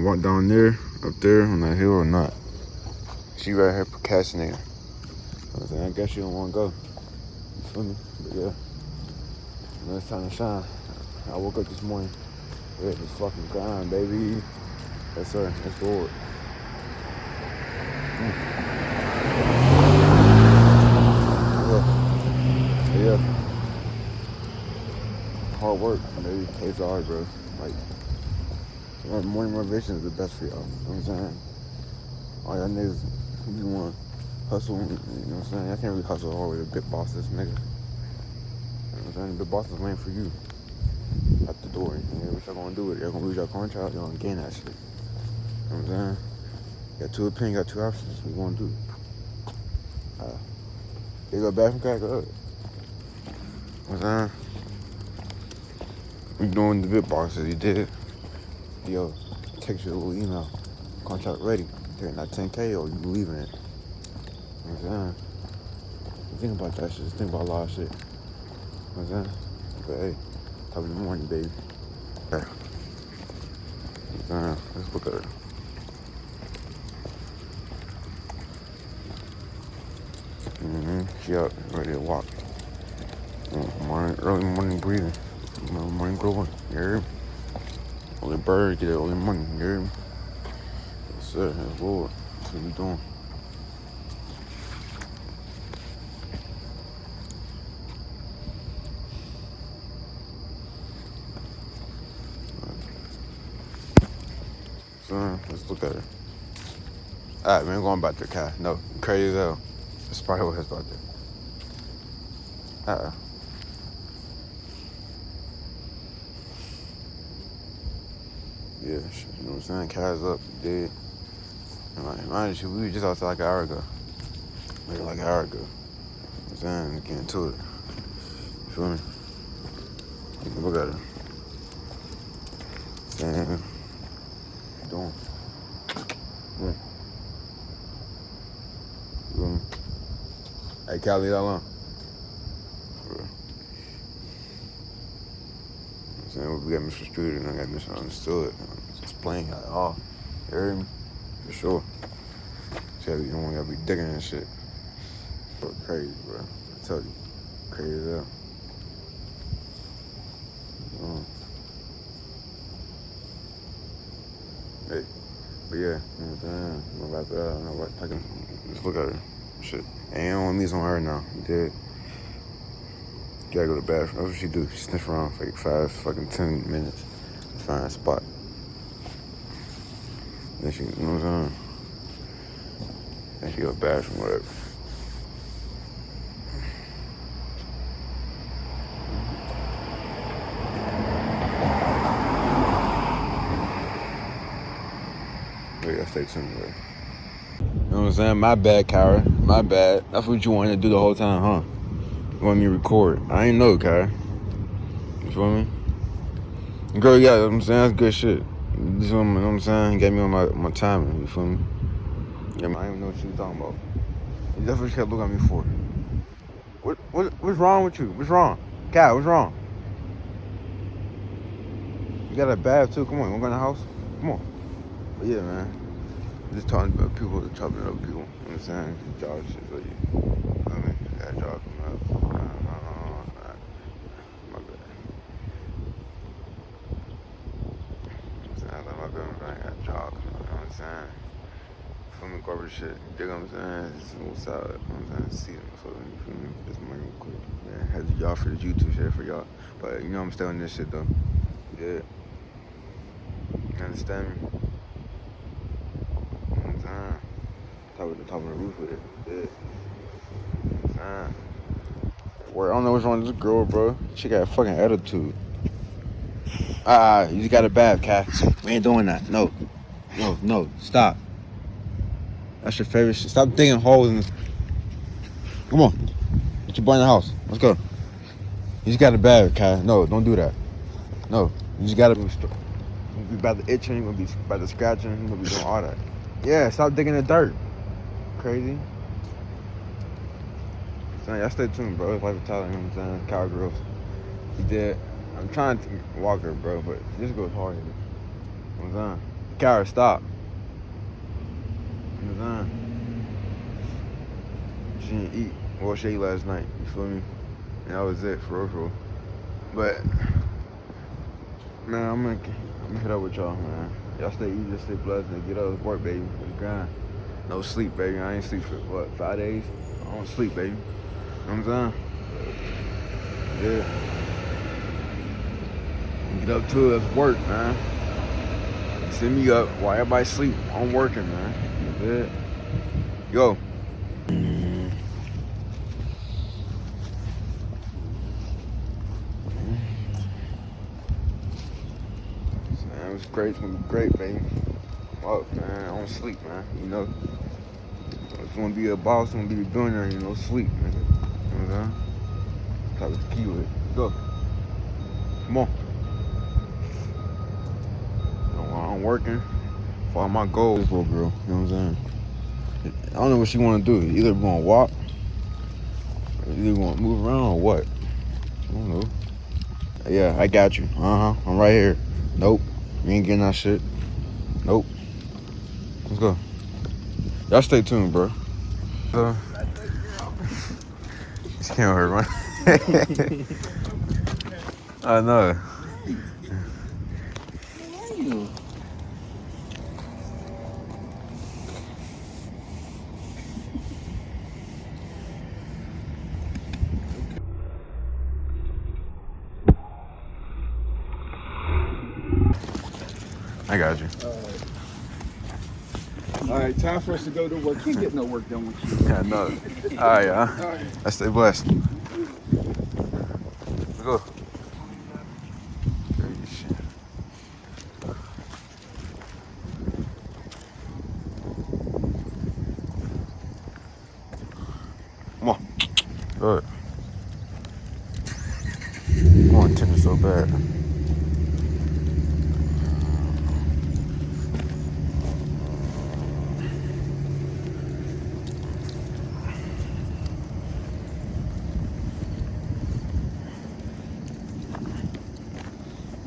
walk down there, up there on that hill or not. She right here procrastinating. I guess she don't want to go. You feel me? But yeah, when it's time to shine. I woke up this morning, ready to fucking grind, baby. Yes, sir. Let's forward. Yeah. Hard work, baby. Pays hard, bro. Like, morning motivation is the best for y'all. You know what I'm saying? All y'all niggas, you want to hustle, you know what I'm saying? I can't really hustle all the way to big bosses, nigga. You know what I'm saying? Big bosses waiting for you at the door. What y'all gonna do with it? Y'all gonna lose your contract? Y'all gonna gain that shit. You know what I'm saying? You got two opinions, got two options. What you gonna do? You go bathroom crack up. You know what I'm saying? You doing the big bosses, you did. Yo, text you a little email. Contract ready. Taking that 10K or you leaving it. You know what I'm saying? Think about that shit. Just think about a lot of shit. You know what I'm saying? But hey, top of the morning, baby. Okay. You know what I'm saying? Let's look at it. She up, ready to walk. Early morning breathing. Morning growing. You hear me? Only bird get it early morning. You hear me? Yes, sir. That's Lord. That's what we doing. So, let's look at her. Alright, man, going back to the car. No, crazy as hell. That's probably what it's about there. Yeah, you know what I'm saying? Car's up, dead. And mind you, we were just outside like an hour ago. Maybe like an hour ago. You know what I'm saying? Getting to it. You feel me? Look at her. Damn. Doing. Yeah. You feel me? Hey, Cal, leave that alone. We got misconstrued and I got misunderstood. It's plain at all. You heard me? For sure. You don't want to be digging and shit. So crazy, bro. I tell you. Crazy as hell. Hey. But yeah, you know what I'm saying? Let's look at her. Shit. Ain't on me on her now. You did. Gotta go to the bathroom. That's what she do. She sniff around for like 10 minutes to find a spot. Then she, you know what I'm saying? Then she go to the bathroom, whatever. But yeah, stay tuned, bro. You know what I'm saying? My bad, Kyra. My bad. That's what you wanted to do the whole time, huh? You want me to record. I ain't know, Kyra. You feel me? Girl, yeah, you know what I'm saying? That's good shit. This one, you know what I'm saying? He got me on my timing, you feel me? Yeah, I didn't even know what you was talking about. That's what you kept looking at me for. What's wrong with you? What's wrong? Cal, what's wrong? You got a bath too? Come on, you wanna go in the house? Come on. But yeah, man. Just talking about people, talking to other people. You know what I'm saying? Job shit for you. I mean, got a job coming up. My bad. I got a job coming up. You know what I'm saying? Feel me, corporate shit. You dig what I'm saying? It's smooth salad. You know what I'm saying? See them. So, you feel me? Just money real quick. Yeah, had to y'all for the YouTube shit for y'all. But, you know I'm still in this shit, though. Yeah. You understand me? You know what I'm saying? Top of the roof with it. Yeah. You know what I'm saying? Where I don't know what's wrong with this girl, bro. She got a fucking attitude. You just got a bath, Cat. We ain't doing that. No. Stop. That's your favorite shit. Stop digging holes in this. Come on. Get your boy in the house. Let's go. You just got a bath, Cat. No, don't do that. No. You just gotta be about the itching, you're gonna be about the scratching, you're gonna be doing all that. Yeah, stop digging the dirt. Crazy. So y'all stay tuned, bro. It's LifeOfTyler, you know what I'm saying? Cowgirls. You did. I'm trying to walk her, bro, but this goes hard. You know what I'm saying? Kara, stop. You know, she didn't eat. Well, she ate last night. You feel me? And that was it, for real. But, man, I'm gonna hit up with y'all, man. Y'all stay easy, stay blessed, and get up to work, baby. Grind. No sleep, baby. I ain't sleep for, what, 5 days? I don't sleep, baby. You know what I'm saying? Yeah. Get up to it, let's work, man. Send me up while everybody sleep. I'm working, man. Yeah. Go. Man, it was great. It's gonna be great, baby. I'm up, man. I don't sleep, man. You know. If you wanna be a boss, you wanna be a billionaire, you know, sleep, nigga. You know what I'm saying? Type of key with it. Go. Come on. While I'm working, follow my goals. This little girl, you know what I'm saying? I don't know what she wanna do. Either gonna walk, or either gonna move around, or what. I don't know. Yeah, I got you. I'm right here. Nope. You ain't getting that shit. Nope. Let's go. Y'all stay tuned, bro. This can't hurt, man. I know. Where are you? I got you. All right, time for us to go to work. Can't get no work done with you. Yeah, no. All right, y'all. All right. I stay blessed. Let's go. Come on. Good. I want tennis so bad.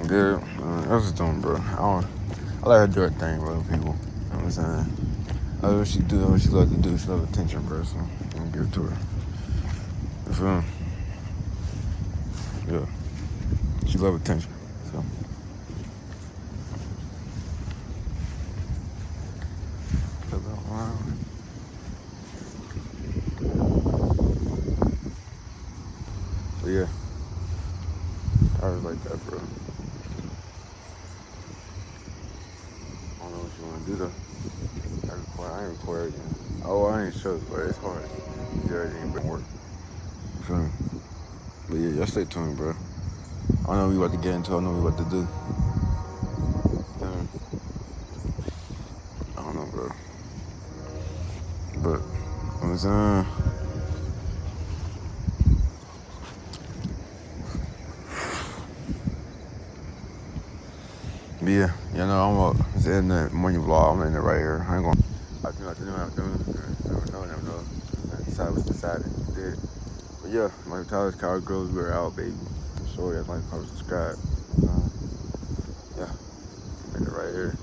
Good. I was just doing, bro. I let her do her thing, bro, people. You know what I'm saying? That's what she do, what she love to do. She love attention, bro, so I'm gonna give it to her. You feel me? Yeah. She love attention, so. But yeah. I was like that, bro. I don't know what you want to do, though. I ain't record everything. Oh, I ain't show, but it's hard. Do everything but work. Feel me? But yeah, y'all stay tuned, bro. I know we about to get into it. I know we about to do. Feel me? I don't know, bro. But, I'm saying, but yeah, you know, it's in the morning vlog. I'm in it right here. I ain't gonna. Never know. I decided what's decided. Did. But yeah, LifeOfTyler's car grows. We're out, baby. Sorry, that's like, comment, subscribe. Yeah, I'm in it right here.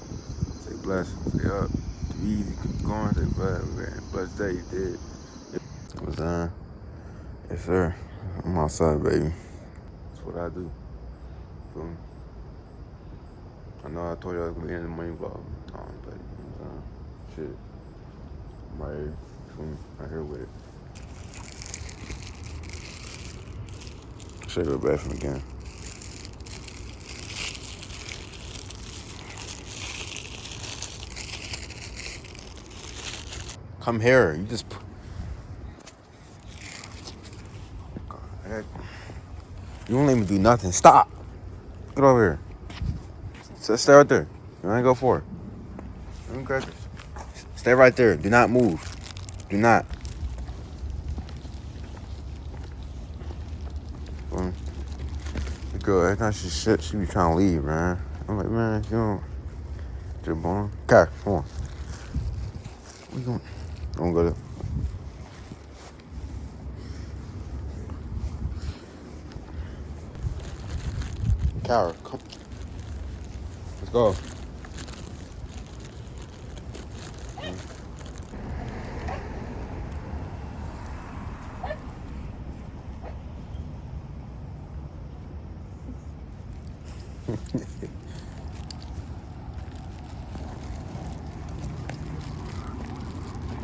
Stay blessed. Stay up. Too easy. Keep going. Stay blessed. Man, blessed day. You did. What's that? Yes, sir. I'm outside, baby. That's what I do. Feel me? I know I told you I was gonna be in the money vlog, but you know what I'm saying? Shit. I'm right here. Feel me? Right here with it. Should I go to the bathroom again? Come here. You just. You won't let me do nothing. Stop. Get over here. Stay right there. You ain't go for it. Stay right there. Do not move. Do not. The girl, every time she shit, she be trying to leave, man. I'm like, man, you don't. Just born. Okay, come on. What you doing? Don't go there. Kara, come. Let's go.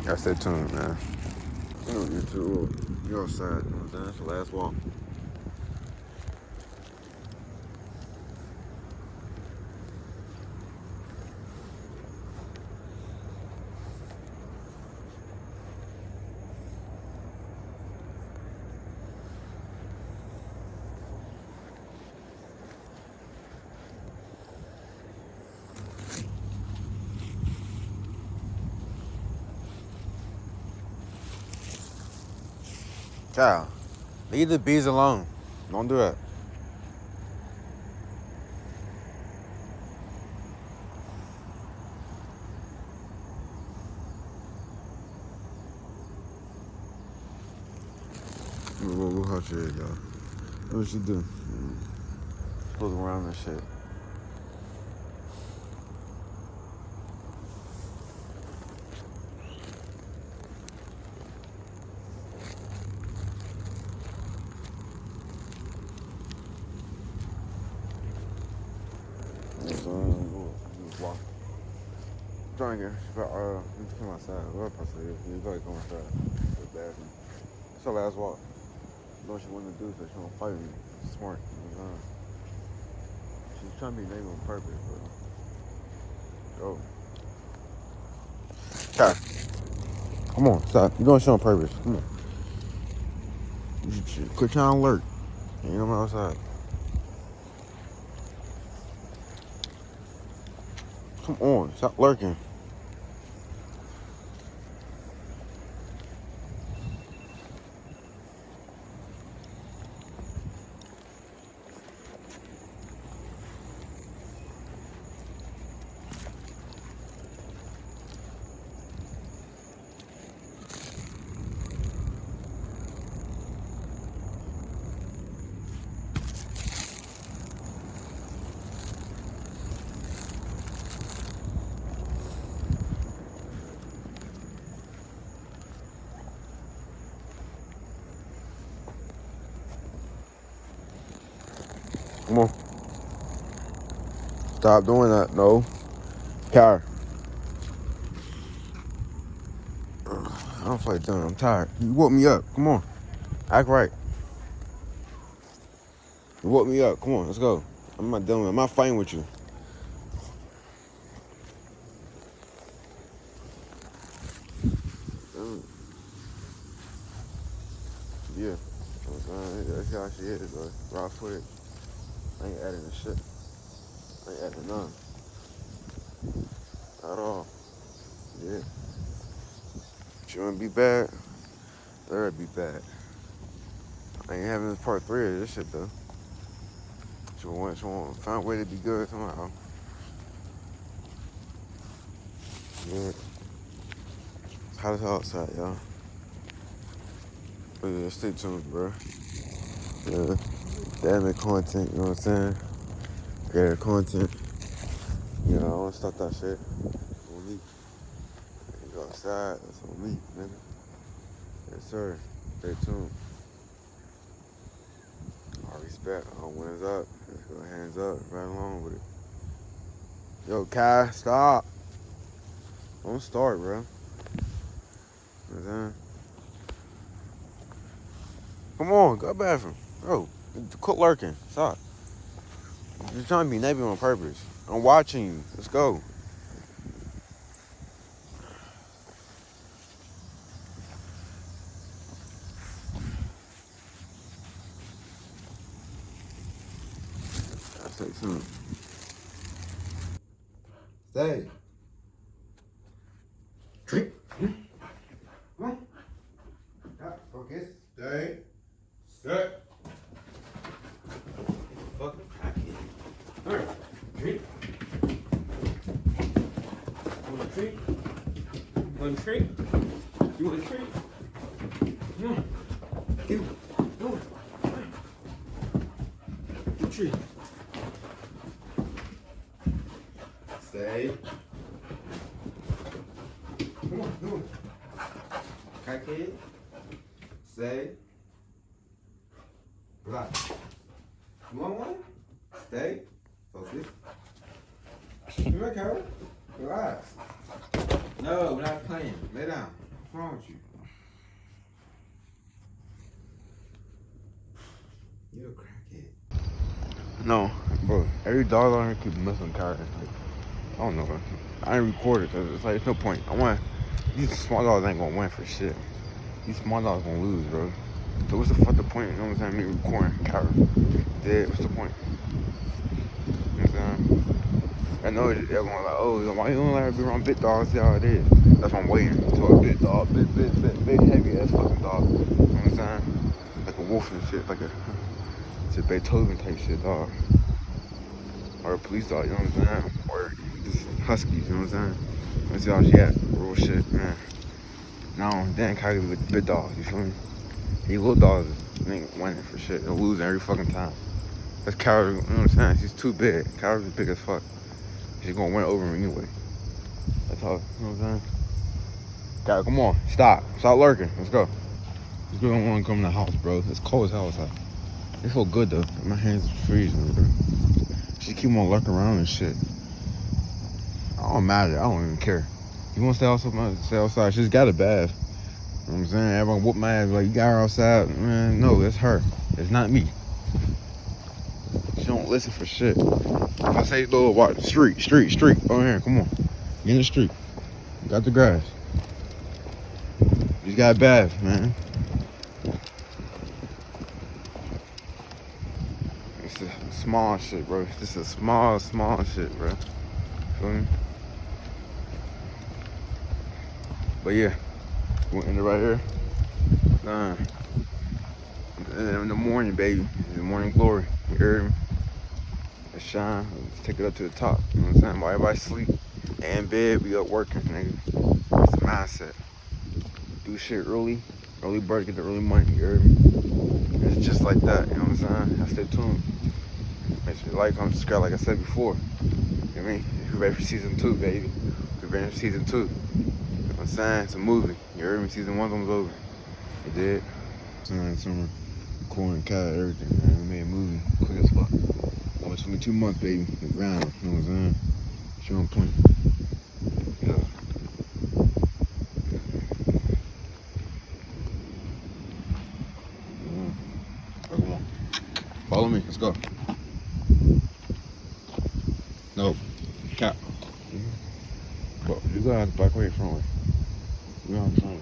Gotta stay tuned, man. You know, you're outside, you know what I'm saying? That's the last walk. Kyle, leave the bees alone. Don't do that. We'll help you, y'all. What she do? Supposed around and shit. Walk. Trying to get, need to come outside. What if I say you gotta come outside? To the bathroom. It's her last walk. Know what she wanted to do, so she don't fight me. She's smart. You know? She's trying to be named on purpose, but go. Kai, come on, stop. You're doing shit on purpose. Come on. You should quit trying to lurk. Ain't no outside. Come on, stop lurking. Come on. Stop doing that. No. Kai. I don't feel like doing it. I'm tired. You woke me up. Come on. Act right. You woke me up. Come on, let's go. I'm not dealing with it. I'm not fighting with you. Yeah. That's how she is, bro. Raw footage. I ain't adding the shit. I ain't adding none. At all. Yeah. She wanna be bad? Let her be bad. I ain't having this part 3 of this shit, though. She want to find a way to be good somehow. Yeah. It's hot as hell outside, y'all. But yeah, stay tuned, bro. Yeah. Damn content, you know what I'm saying? Creative content. You know, I don't stop that shit. It's on me. You go outside, that's on me, nigga. Yes, sir. Stay tuned. All respect. All wins up. Let's go hands up. Right along with it. Yo, Kai, stop. Don't start, bro. You know what I'm saying? Come on, go to the bathroom. Bro, quit lurking. Stop. You're trying to be negative on purpose. I'm watching you. Let's go. Stay tuned. Stay. Drink. Come on. Focus. Stay. Sit. Fucking packet. Alright. Drink. You want a treat? You want a treat? You want a treat? Come on. Give it. Come on. Get a treat. Stay. Come on, come on. Kite kid. Stay. Relax. You want one? Stay. Focus. Come here, Carol. Relax. No, we're not playing. Lay down. What's wrong with you? You're a crackhead. No, bro. Every dog on here keep missing cars. Like, I don't know. I ain't recorded because it's like, there's no point. These small dogs ain't gonna win for shit. These small dogs gonna lose, bro. So what's the fuck the point? You know what I'm saying? Me recording Kyra. Dead. What's the point? You know what I'm saying? I know everyone like, oh, why you don't let her be around big dogs? Yeah, it is. That's why I'm waiting until a big dog, big heavy ass fucking dog. You know what I'm saying? Like a wolf and shit, like it's a Beethoven type shit dog. Or a police dog, you know what I'm saying? Or just huskies, you know what I'm saying? Let's see how she at. Real shit, man. No, Dan Kyrie with big dogs, you feel me? These little dogs ain't winning for shit. They'll lose every fucking time. That's Kyrie, you know what I'm saying? She's too big. Kyrie's big as fuck. She's gonna win over me anyway. That's all, you know what I'm saying? God, come on, stop lurking. Let's go. This girl don't want to come in the house, bro. It's cold as hell outside. It feel good though. My hands are freezing, bro. She keep on lurking around and shit. I don't matter. I don't even care. You want to stay outside? Stay outside. She's got a bath. You know what I'm saying? Everyone whoop my ass like, you got her outside. Man, no, it's her. It's not me. She don't listen for shit. If I say, Lord, watch, street. Over here, come on. Get in the street. Got the grass. You got a bath, man. It's a small shit, bro. Just a small shit, bro. Feel me? But yeah, we'll end it right here. In the morning, baby. In the morning glory. You heard me? Let's shine. Let's take it up to the top. You know what I'm saying? While everybody sleep and in bed, we up working, nigga. It's a mindset. Do shit early. Early bird, get the early money. You heard me? It's just like that. You know what I'm saying? Now stay tuned. Make sure you like, comment, subscribe, like I said before. You know what I mean? We're ready for season 2, baby. We're ready for season 2. You know what I'm saying? It's a movie. You heard me? Season 1's almost over. It did. Summer, corn, cat, everything, man. We made a movie. Quick as fuck. Only took me 2 months, baby. The ground. You know what I'm saying? She on point. Yeah. Come on. Follow me. Let's go. No. Cap. But you gotta have the back way, front way. You gotta have the front way.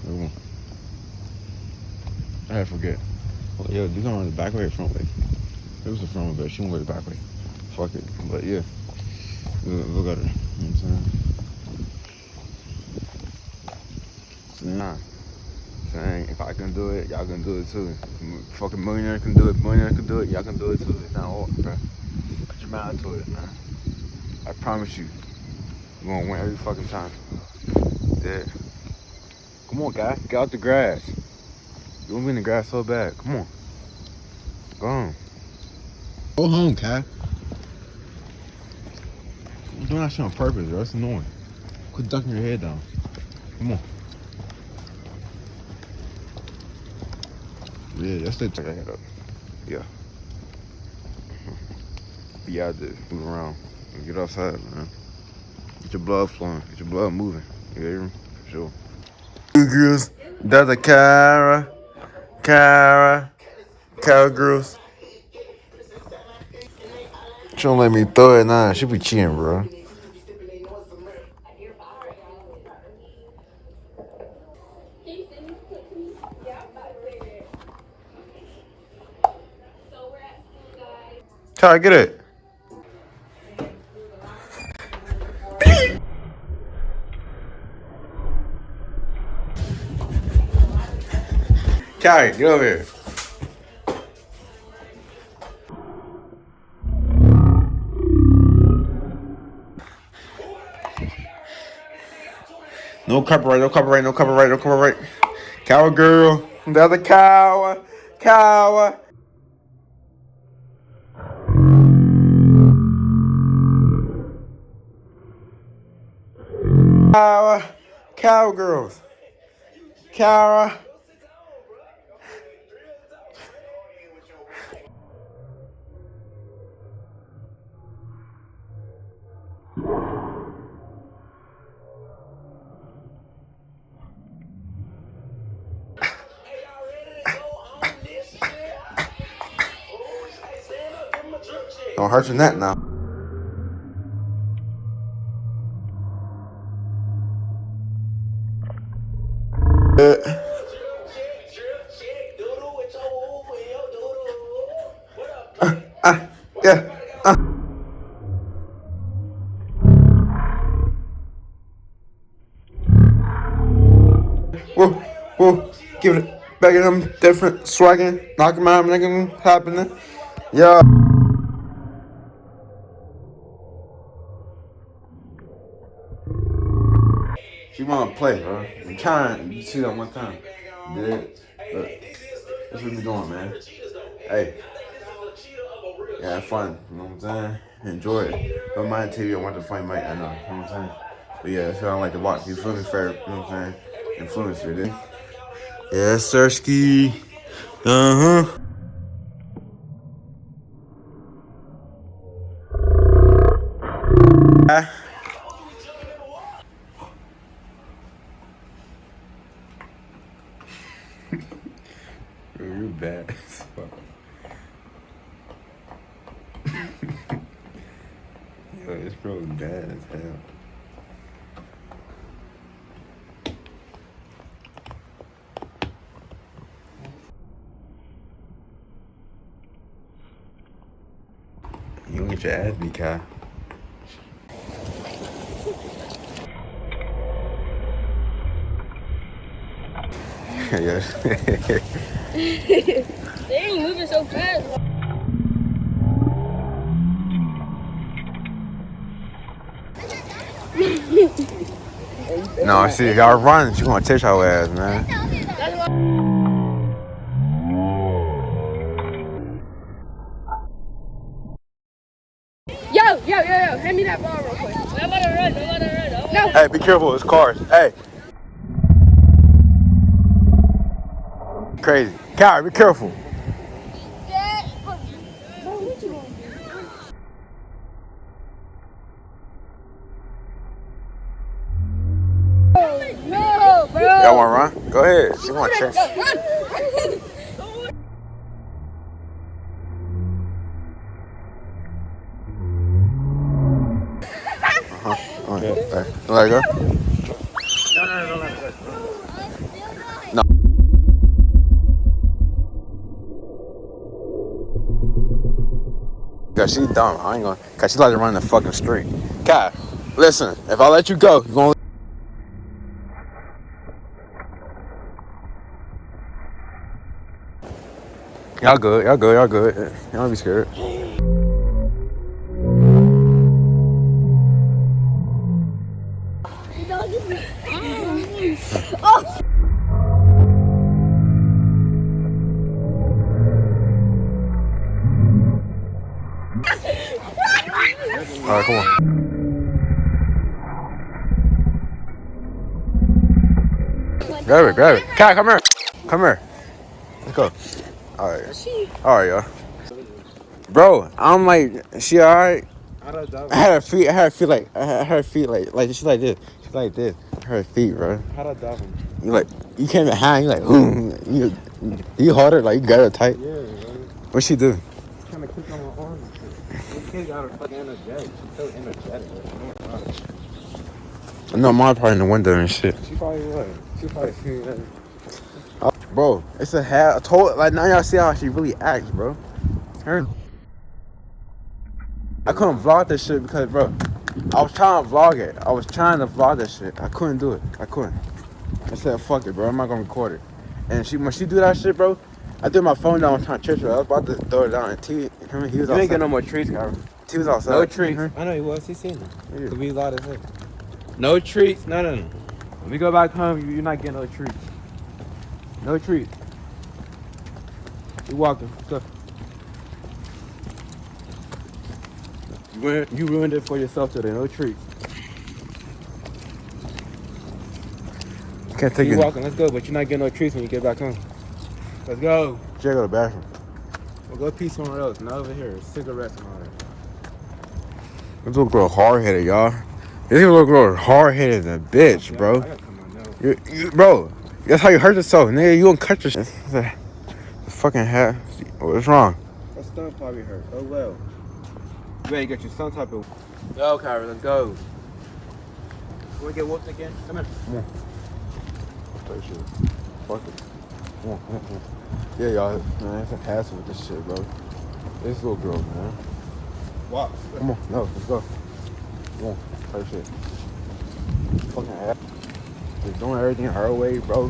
Come on. I had to forget. Well, yeah, you gonna run the back way or front way? It was the front way, but she won't go the back way. Fuck it. But yeah. Look at her. You know what I'm saying? Nah. Saying if I can do it, y'all can do it too. Fucking millionaire can do it, y'all can do it too. It's not hard, bro. Put your mind to it, man. I promise you, you're gonna win every fucking time. Yeah. Come on, guy. Get out the grass. You want to be in the grass so bad. Come on. Go home. Go home, Kai. You're doing that shit on purpose, bro. It's annoying. Quit ducking your head down. Come on. Yeah, that's the check I head up. Yeah. Be out there, move around. Get outside, man. Get your blood flowing. Get your blood moving. You hear me? For sure. Two girls. That's a Kyra girls. She don't let me throw it now. She be cheating, bro. Kyra, get it. Kyra, get over here. No copyright. Cow girl. The other cow. Cow. Cowgirls. Kyra. Don't hurt your neck now. Yeah. Whoa. Give it back at him. Different swagging. Knock him out, nigga. Happening. Yeah. She wanna play, bro. I'm trying to see that one time. Did it? Look. That's what we doing, man. Hey. Yeah, have fun. You know what I'm saying? Enjoy it. Don't mind TV. I want to find Mike. I know. You know what I'm saying? But yeah, that's what I like to watch. You feel me? Fair. You know what I'm saying? Influencer, dude. Yes, Sirski. Uh-huh. Bro, you're bad as fuck. Yo, this bro is bad as hell. You don't get your ass beat, Kai. Yeah. They ain't moving so fast. No, see, if y'all running, she gonna chase your ass, man. Yo, hand me that ball real quick. I'm about to run. No. Hey, be careful, it's cars. Hey. Crazy. Kai, be careful. No, bro. Y'all wanna run? Go ahead. She wanna chase. Hey, let go. No. Cause she dumb. I ain't gonna. Cause she like to run the fucking street. Kai, listen. If I let you go, you gonna. Y'all good. Y'all don't be scared. Oh. All right, come on. Grab it. Kai, come here. Let's go. All right, y'all. Bro, I'm like, she all right? I had her feet like she like this. She like this. Her feet, bro. How'd I dive him? You like, you can't even hang. You like, you hold her like you got her tight. Yeah, bro. What'd she do? She's trying to kick on my arm and shit. This kid got her fucking energetic. She's so energetic, bro. Oh my god. No, mine probably in the window and shit. She probably seen that. Bro, it's a hat. I told, like, now y'all see how she really acts, bro. Her. I couldn't vlog this shit because, bro, I was trying to vlog it. I was trying to vlog this shit. I couldn't do it. I said, fuck it, bro. I'm not gonna record it. And when she do that shit, bro, I threw my phone down. I was trying to chase her. I was about to throw it down. And he was outside. You didn't get no more treats, Kyra. T was outside. No treats. I know he was. He seen them. Yeah. Could be loud as heck. No treats. No. When we go back home, you're not getting no treats. No treats. You walking. Go. You ruined it for yourself today. No treats. Can't take You it. walking. Let's go. But you're not getting no treats when you get back home. Let's go. She gotta go to the bathroom. We'll go pee somewhere else. Not over here. Cigarettes and all that. This little girl hard-headed, y'all. This little girl hard-headed as a bitch, bro. I gotta come on now. Bro, that's how you hurt yourself, nigga. You gonna cut yourself. The fucking hat. What's wrong? My stomach probably hurt. Oh well. You better get you some type of. Yo, Kyra, let's go. You wanna get whooped again? Come here. Come on. Play shit. Fuck it. Come on. Yeah, y'all. Man, it's a hassle with this shit, bro. This little girl, man. Walk. Come on. No, let's go. Come on. Play shit. Fucking ass. Just doing everything her way, bro.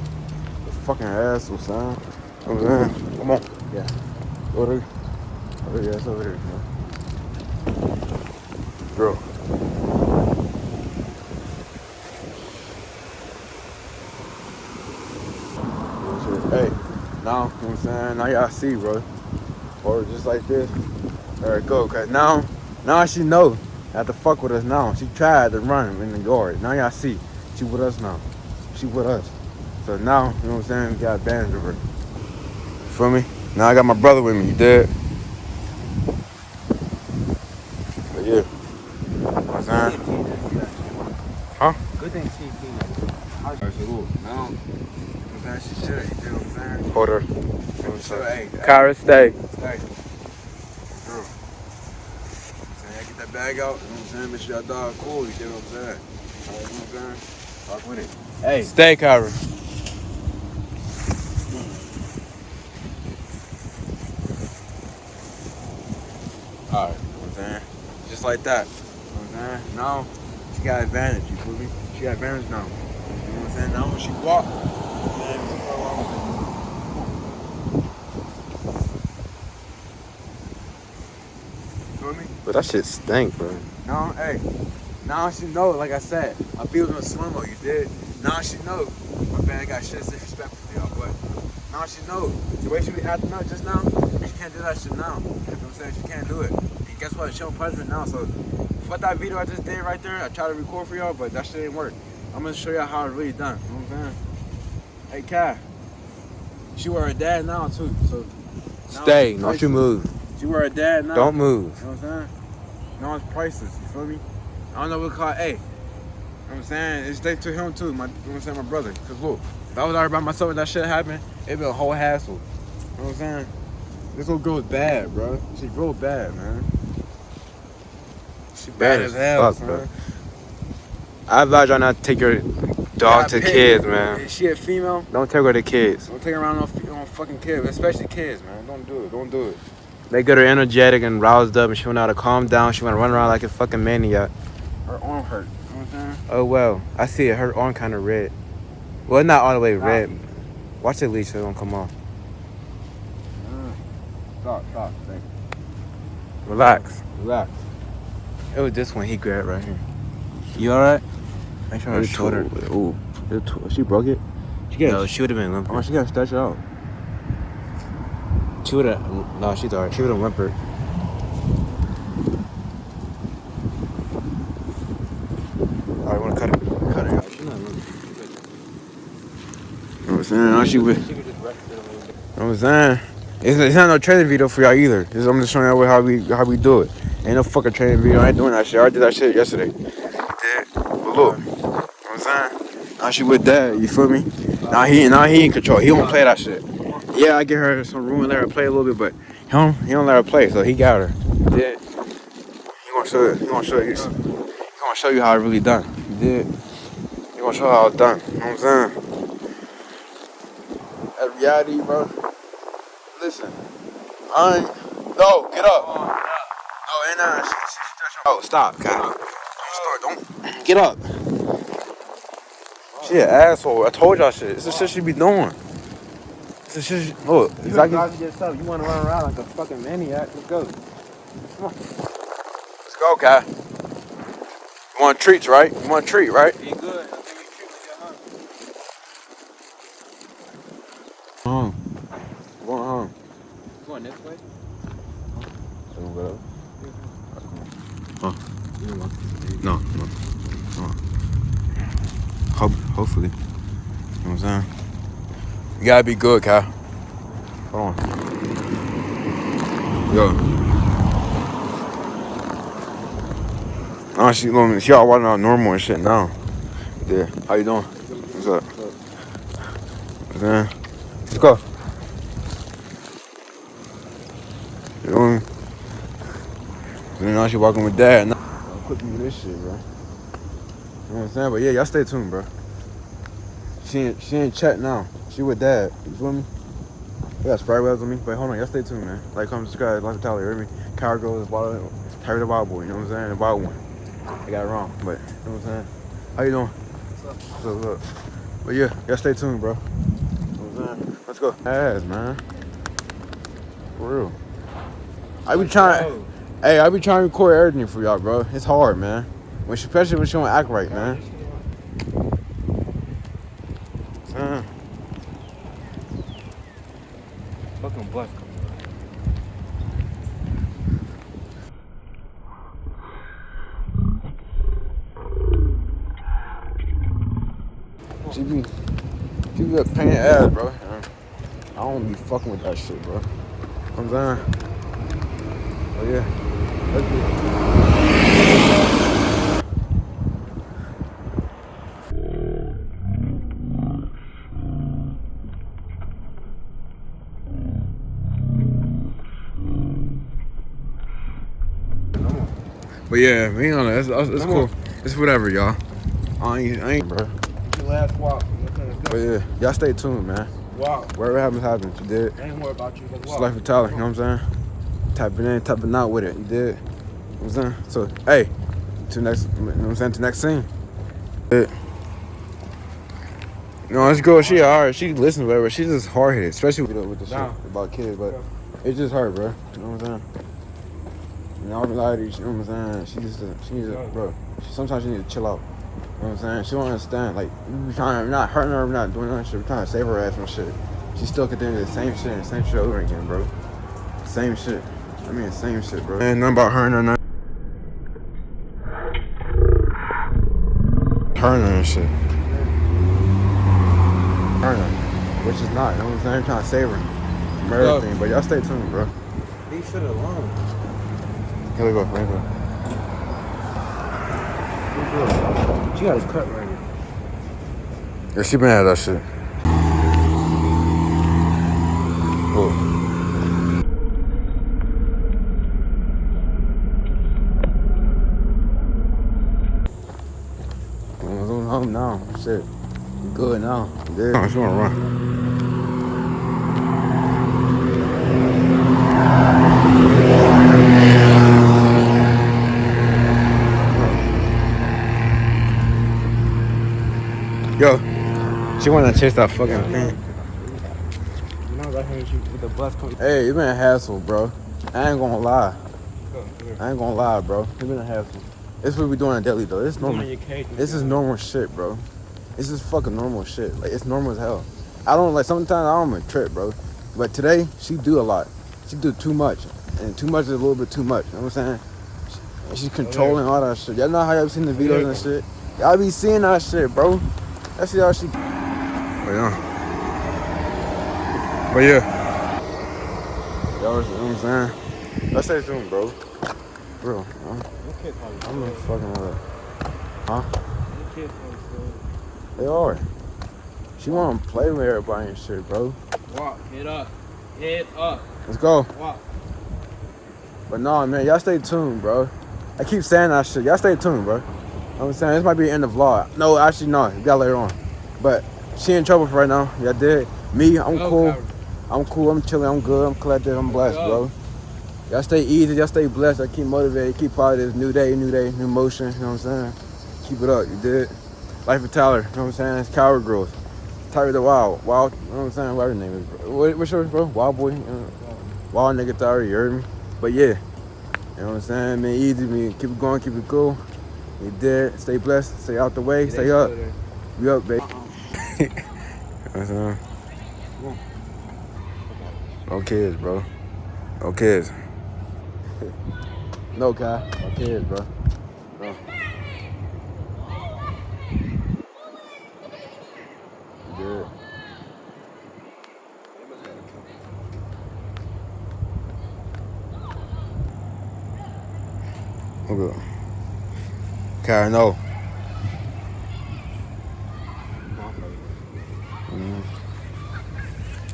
The fucking asshole, son. Come on. Come on. Yeah. Go there. Oh, yeah, it's over there, man. Girl. Hey, now, you know what I'm saying? Now y'all see, bro. Or just like this. There it go. Cause now she know. Have to fuck with us now. She tried to run in the yard. Now y'all see. She with us now. She with us. So now, you know what I'm saying? We got advantage of her. Feel me? Now I got my brother with me. You did? But yeah. You know what I'm saying? Huh? Good thing she seen that. Alright, so look. Now, you know what I'm saying? She should. You know what I'm saying? Hold her. Hey, Kyra, stay. Stay. Girl. So I get that bag out, you know what I'm saying? Make sure y'all dog cool, you get what I'm saying? Alright, you know what I'm saying? Talk with it. Hey. Stay, Kyra. Alright, you know what I'm saying? Just like that. You know what I'm saying? Now, she got advantage, you feel me? She got advantage now. You know what I'm saying? Now when she walk, man, she go along with it. You feel me? But that shit stink, bro. Now, hey, now she know, like I said, I feel in a slow-mo, you did? Now she know. My bad, I got shit disrespectful for y'all, but now she know. The way she was acting out just now, she can't do that shit now. You know what I'm saying? She can't do it. And guess what? She don't punishment now, so fuck that video I just did right there. I tried to record for y'all, but that shit didn't work. I'm gonna show y'all how it's really done. You know what I'm saying? Hey, Kai. She with her dad now, too, so. Stay. Don't you move. She with her dad now. Don't move. You know what I'm saying? No, it's priceless, you feel me? I don't know what to call it. Hey, you know what I'm saying? It's thanks to him too, you know what I'm saying, my brother. Cause look, if I was out by myself and that shit happened, it'd be a whole hassle. You know what I'm saying? This little girl is bad, bro. She's real bad, man. She bad as hell, fuck, son. bro. I advise y'all not to take your dog to kids, man. Is she a female? Don't take her to kids. Don't take her around no fucking kids, especially kids, man. Don't do it. Don't do it. They get her energetic and roused up and she want to calm down. She want to run around like a fucking maniac. Her arm hurt. You know what I'm saying? Oh, well. I see it. Her arm kind of red. Well, not all the way red. Watch the leash so it don't come off. Stop. Thank you. Relax. Relax. It was this one he grabbed right here. You alright? Make sure her shoulder. Ooh. She broke it? No, she would have been limping. Oh, she got to stretch it out. She would have. No, she's alright. She would have whimpered. Alright, want to cut her? Cut her out. She's not limping. You know what I'm saying? Now she with. She could just rest it a little bit. You know what I'm saying? It's not no training video for y'all either. I'm just showing y'all how we do it. Ain't no fucking training video. I ain't doing that shit. I did that shit yesterday. Yeah. But look, you know what I'm saying? Now she with dad, you feel me? Now he in control. He don't play that shit. Yeah, I get her some room and let her play a little bit, but he don't let her play, so he got her. Yeah. He gonna show you how it really done. You did. He gonna show how it's done. You know what I'm saying? That reality, bro. Listen, no, get up. No, ain't that shit. Oh, stop, God. Don't get up. She an asshole. I told y'all shit. It's the shit she be doing. It's the shit. Look, exactly. Yourself. You want to run around like a fucking maniac? Let's go. Come on. Let's go, Kai. You want treats, right? You want a treat, right? Be good. I'll give you treat when you're hungry. Home. Going home. Going this way? Oh. No. Hopefully. You know what I'm saying? You gotta be good, Kai. Hold on. Yo. Oh, she all walking out normal and shit now. Yeah. How you doing? What's up? What's up? Let's go. You know what I mean? And now she walking with dad. Now, I'm cooking with this shit, bro. You know what I'm saying? But yeah, y'all stay tuned, bro. She ain't chat now. She with dad. You feel me? We got Sprite Wells on me. But hold on, y'all stay tuned, man. Like, comment, subscribe, LifeOfTyler, you hear me? Coward Girl is wild. Tyree the wild boy, you know what I'm saying? The wild one. I got it wrong, but you know what I'm saying? How you doing? What's up? But yeah, y'all stay tuned, bro. You know what I'm saying? Let's go. Ass, man. For real. I be trying to record everything for y'all, bro. It's hard, man. Especially when she don't act right, man. Fucking bus coming She be a pain in the ass, bro. I don't be fucking with that shit, bro. You know what I'm saying? Oh yeah. Let's do it. But yeah, being honest, it's cool. It's whatever, y'all. I ain't, bro. Your last walk. But yeah, y'all stay tuned, man. Walk. Whatever happens, you did. I ain't worried about you. It's LifeOfTyler, you know what I'm saying? Tapping in, tapping out with it, you did. You know what I'm saying? So, hey, to next, you know what I'm saying, to next scene. You know, this girl, she alright, she listens, whatever. She's just hard-headed, especially with the shit about kids, but it's just her, bro. You know what I'm saying? You know, I'll be lying to you, you know what I'm saying? She needs to, bro, sometimes she needs to chill out. You know what I'm saying? She don't understand, like, we're not hurting her, we're not doing nothing shit, we're trying to save her ass from shit. She still continuing the same shit over again, bro. Same shit. I mean, same shit, bro. Ain't nothing about her and nothing. Her and shit. Her, which is not, you know what I'm saying? I'm trying to save her from everything, but y'all stay tuned, bro. Leave shit alone. Here we go, right here. She got a cut right here. Yeah, she been at that shit. Cool. I'm home now. Shit. I'm good now. I'm good. Oh, she wanna run. Yo, she wanna chase that fucking thing. You know, right here with the bus coming. Hey, it been a hassle, bro. I ain't gonna lie. Bro. It been a hassle. This is what we doing on daily, though. This is normal. This is normal shit, bro. This is fucking normal shit. Like, it's normal as hell. I don't, like, sometimes I don't even trip, bro. But today, she do a lot. She do too much. And too much is a little bit too much. You know what I'm saying? She's controlling all that shit. Y'all know how y'all seen the videos and shit? Y'all be seeing that shit, bro. That's y'all shit. But yeah. Y'all, you know what I'm saying? Let's stay tuned, bro. Bro, I'm not fucking with it. Huh? They are. She wanna play with everybody and shit, bro. Walk, head up. Head up. Let's go. Walk. But nah, man, y'all stay tuned, bro. I keep saying that shit. Y'all stay tuned, bro. You know what I'm saying? This might be the end of the vlog. No, actually, no. You got later on. But she in trouble for right now. Y'all did. Me, I'm cool. I'm cool. I'm chilling. I'm good. I'm collected. I'm blessed, bro. Y'all stay easy. Y'all stay blessed. I keep motivated. Keep positive. New day, new motion. You know what I'm saying? Keep it up. You did. LifeOfTyler. You know what I'm saying? It's Coward Growth. Tyree the Wild. You know what I'm saying? Whatever your name is, bro. What's yours, bro? Wild Boy? Wild nigga Tyree. You heard me? But yeah. You know what I'm saying? Man, easy. Man, keep it going. Keep it cool. You did. Stay blessed. Stay out the way. Stay up. We up, baby. You know what I'm saying? No kids, bro. No kids. No, Kai. No kids, bro. No. You good? I'm good. Kai, no.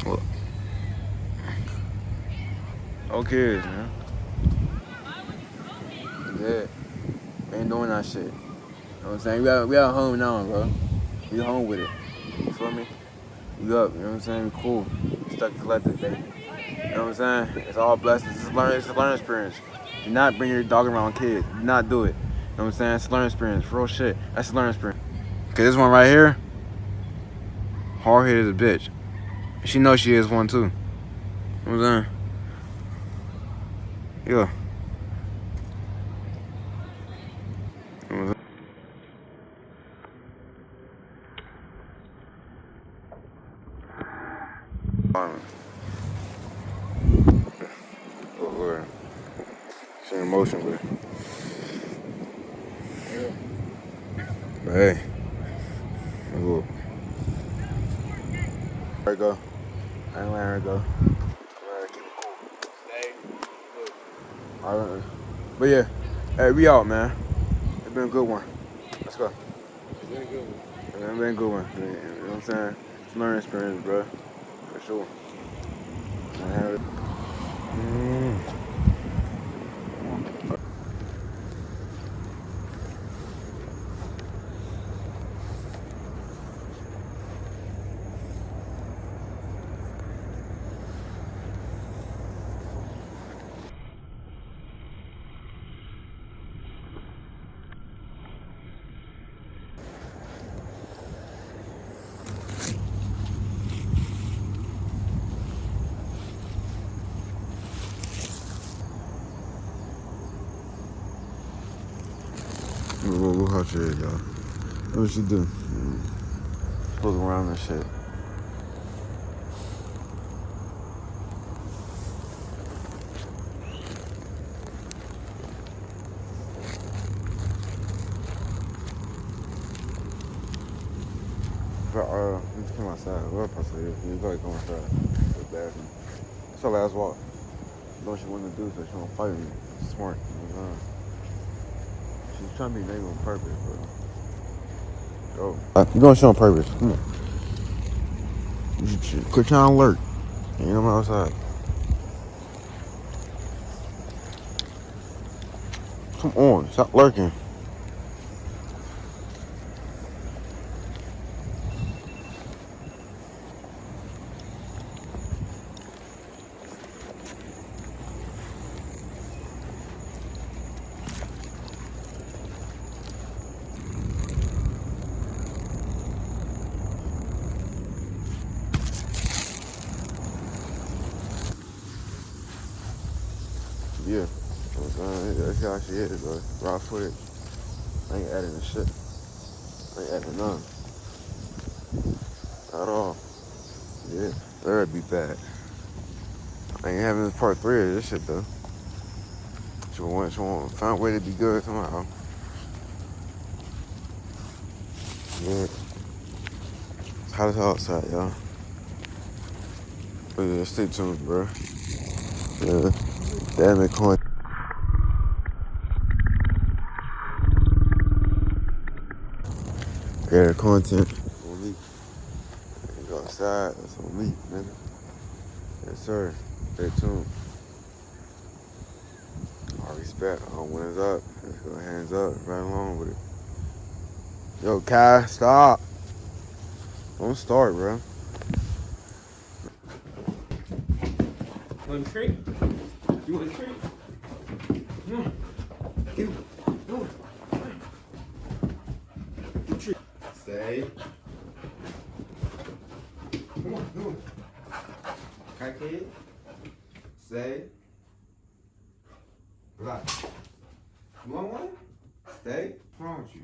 Look. No kids, man. Yeah. Ain't doing that shit. You know what I'm saying? We at home now, bro. We home with it. You feel me? We up, you know what I'm saying? We cool. Stuck collected, baby. You know what I'm saying? It's all blessings. It's a learning experience. Do not bring your dog around kids. Do not do it. You know what I'm saying? It's a learning experience. For real shit. That's a learning experience. Okay, this one right here, hard-headed as a bitch. She knows she is one too. You know what I'm saying? Yeah. You know what I'm saying? Or she in motion with it. But hey, look. There you go. I ain't letting her go. Let her keep it cool. Stay. Alright. But yeah, hey, we out, man. It's been a good one. Let's go. It's been a good one. It's been a good one. You know what I'm saying? It's a learning experience, bro. For sure. I have it. Look how she is, y'all. What she do? Look around and shit. We just came outside. We're supposed to leave. We gotta go outside. To the bathroom. That's her last walk. Know what she wanted to do, so she don't fight me. She's smart. You know what I'm saying? She's trying to be negative on purpose, bro. Go. You doing shit on purpose. Come on. Quit trying to lurk. Ain't no outside. Come on. Stop lurking. Yeah. That's how she is, bro. Raw footage. I ain't adding the shit. I ain't adding none. At all. Yeah. That'd be bad. I ain't having this part 3 of this shit, though. She want to find a way to be good somehow. Yeah. It's hot as hell outside, y'all. But yeah, stay tuned, bro. Yeah. Damn it, content. Yeah, content. On me. Go outside. That's on me, nigga. Yes, sir. Stay tuned. All respect. All wins up. Let's go hands up. Right along with it. Yo, Kai, stop. Don't start, bro. You want a treat? You want a treat? Come on. Give me. Come on. Give a treat. Stay. Come on. Crackhead. Stay. Relax. You want one? Stay. What's wrong with you?